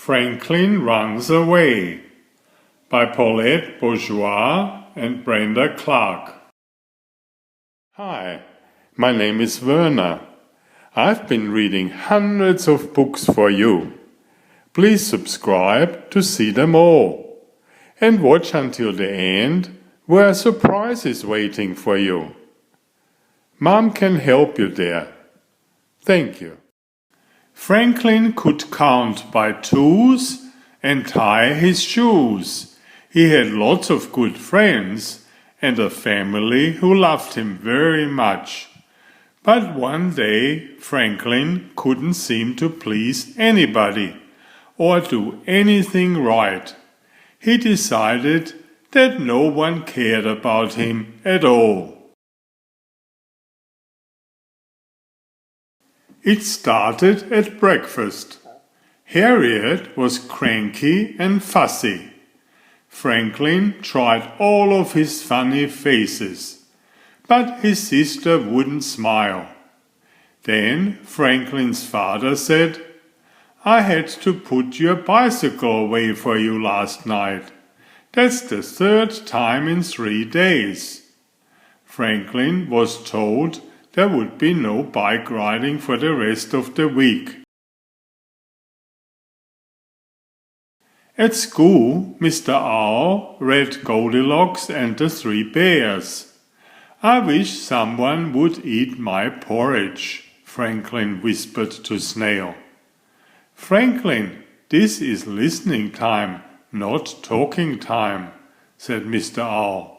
Franklin Runs Away by Paulette Bourgeois and Brenda Clark. Hi, my name is Werner. I've been reading hundreds of books for you. Please subscribe to see them all. And watch until the end, where a surprise is waiting for you. Mom can help you there. Thank you. Franklin could count by twos and tie his shoes. He had lots of good friends and a family who loved him very much. But one day Franklin couldn't seem to please anybody or do anything right. He decided that no one cared about him at all. It started at breakfast. Harriet was cranky and fussy. Franklin tried all of his funny faces, but his sister wouldn't smile. Then Franklin's father said, "I had to put your bicycle away for you last night. That's the third time in 3 days." Franklin was told there would be no bike riding for the rest of the week. At school, Mr. Owl read Goldilocks and the Three Bears. "I wish someone would eat my porridge," Franklin whispered to Snail. "Franklin, this is listening time, not talking time," said Mr. Owl.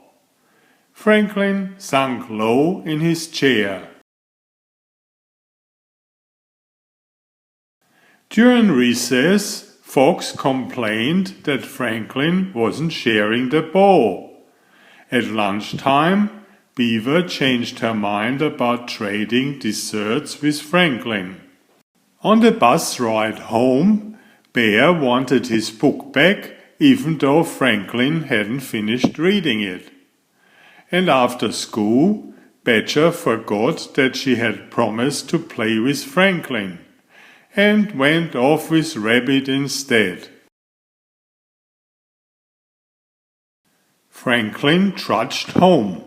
Franklin sunk low in his chair. During recess, Fox complained that Franklin wasn't sharing the ball. At lunchtime, Beaver changed her mind about trading desserts with Franklin. On the bus ride home, Bear wanted his book back even though Franklin hadn't finished reading it. And after school, Badger forgot that she had promised to play with Franklin and went off with Rabbit instead. Franklin trudged home.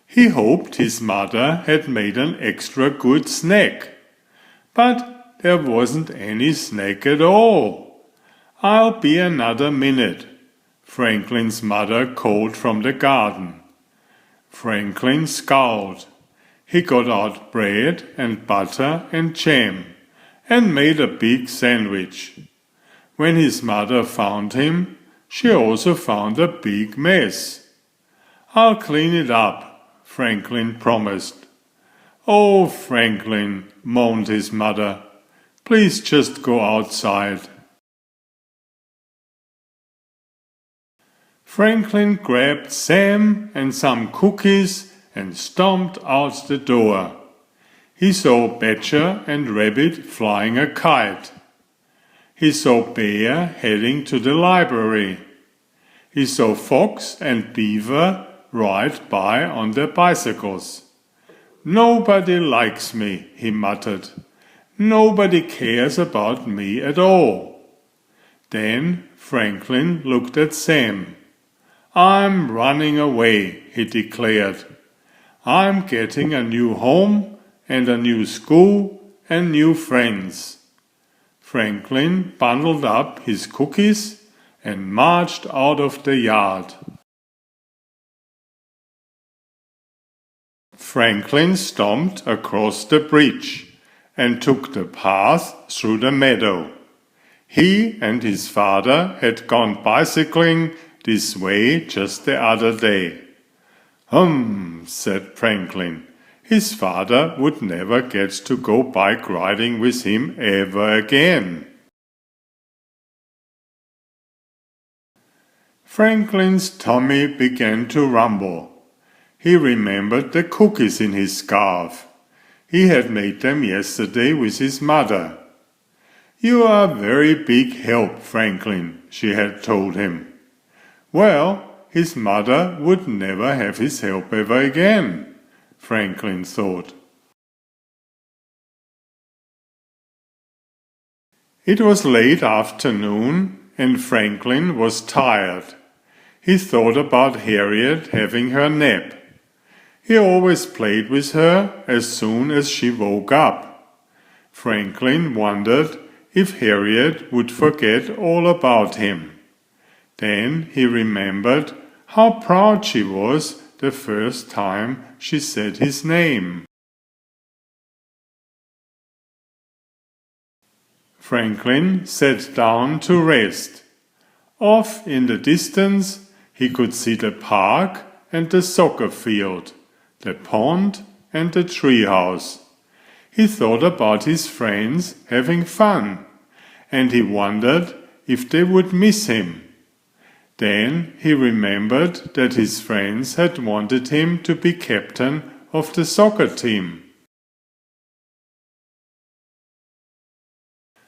He hoped his mother had made an extra good snack, but there wasn't any snack at all. "I'll be another minute," Franklin's mother called from the garden. Franklin scowled. He got out bread and butter and jam and made a big sandwich. When his mother found him, she also found a big mess. "I'll clean it up," Franklin promised. "Oh, Franklin," moaned his mother, "please just go outside." Franklin grabbed Sam and some cookies and stomped out the door. He saw Badger and Rabbit flying a kite. He saw Bear heading to the library. He saw Fox and Beaver ride by on their bicycles. "Nobody likes me," he muttered. "Nobody cares about me at all." Then Franklin looked at Sam. "I'm running away," he declared. "I'm getting a new home and a new school and new friends." Franklin bundled up his cookies and marched out of the yard. Franklin stomped across the bridge and took the path through the meadow. He and his father had gone bicycling this way just the other day. Said Franklin. His father would never get to go bike riding with him ever again. Franklin's tummy began to rumble. He remembered the cookies in his scarf. He had made them yesterday with his mother. "You are a very big help, Franklin," she had told him. Well, his mother would never have his help ever again, Franklin thought. It was late afternoon and Franklin was tired. He thought about Harriet having her nap. He always played with her as soon as she woke up. Franklin wondered if Harriet would forget all about him. Then he remembered how proud she was the first time she said his name. Franklin sat down to rest. Off in the distance he could see the park and the soccer field, the pond and the treehouse. He thought about his friends having fun, and he wondered if they would miss him. Then he remembered that his friends had wanted him to be captain of the soccer team.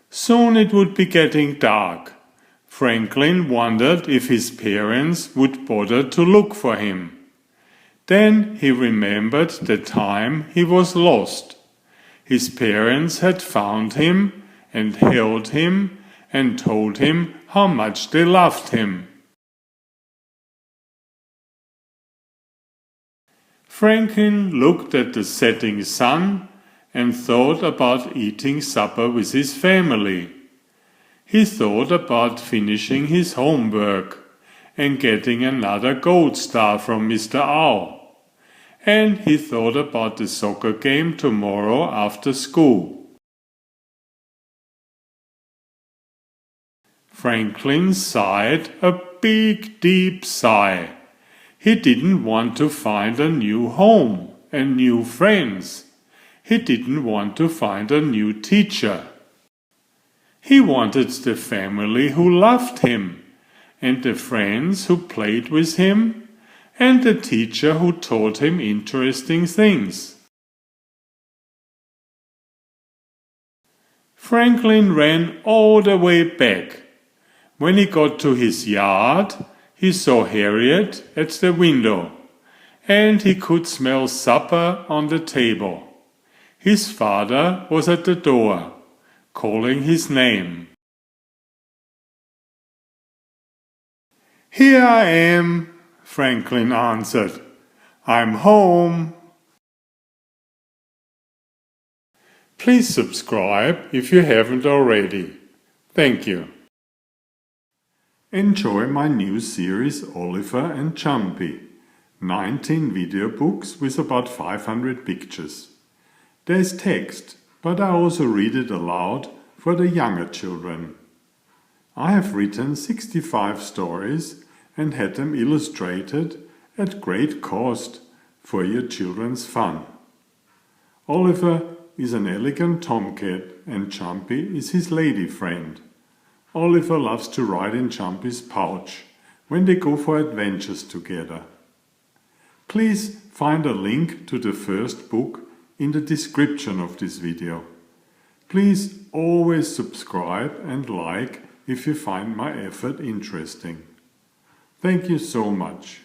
Soon it would be getting dark. Franklin wondered if his parents would bother to look for him. Then he remembered the time he was lost. His parents had found him and held him and told him how much they loved him. Franklin looked at the setting sun and thought about eating supper with his family. He thought about finishing his homework and getting another gold star from Mr. Owl. And he thought about the soccer game tomorrow after school. Franklin sighed a big, deep sigh. He didn't want to find a new home and new friends. He didn't want to find a new teacher. He wanted the family who loved him, and the friends who played with him, and the teacher who taught him interesting things. Franklin ran all the way back. When he got to his yard, he saw Harriet at the window, and he could smell supper on the table. His father was at the door, calling his name. "Here I am," Franklin answered. "I'm home." Please subscribe if you haven't already. Thank you. Enjoy my new series Oliver and Jumpy. 19 video books with about 500 pictures. There's text, but I also read it aloud for the younger children. I have written 65 stories and had them illustrated at great cost for your children's fun. Oliver is an elegant tomcat and Jumpy is his lady friend. Oliver loves to ride in Jumpy's pouch when they go for adventures together. Please find a link to the first book in the description of this video. Please always subscribe and like if you find my effort interesting. Thank you so much.